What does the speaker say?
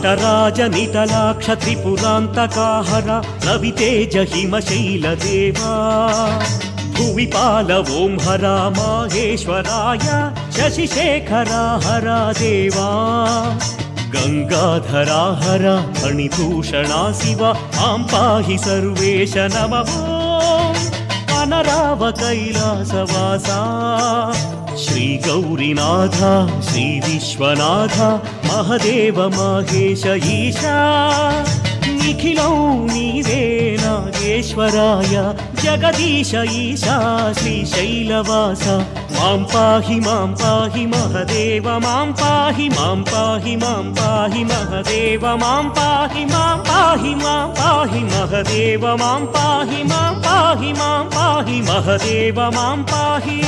నటరాజ నిటలాక్ష త్రిపురాంతకాహర రవితేజ హిమశైలదేవా భువిపాల ఓం హర మాహేశ్వరాయ శశిశేఖరా హర దేవా గంగాధరా హర ఫణిభూషణా శివ మాం పాహి సర్వేశ నమః అనరావ కైలాసవాసా శ్రీ గౌరీనాథ శ్రీ విశ్వనాథ మహదేవ మహేశ ఈశా నిఖిలం నీవే నాగేశ్వరాయ జగదీశ ఈశా శ్రీశైలవాస మాం పాహి మహదేవ మాం పాహి మహదేవ మాం పాహి మహదేవ మాం పాహి మహదేవ మాం పాహి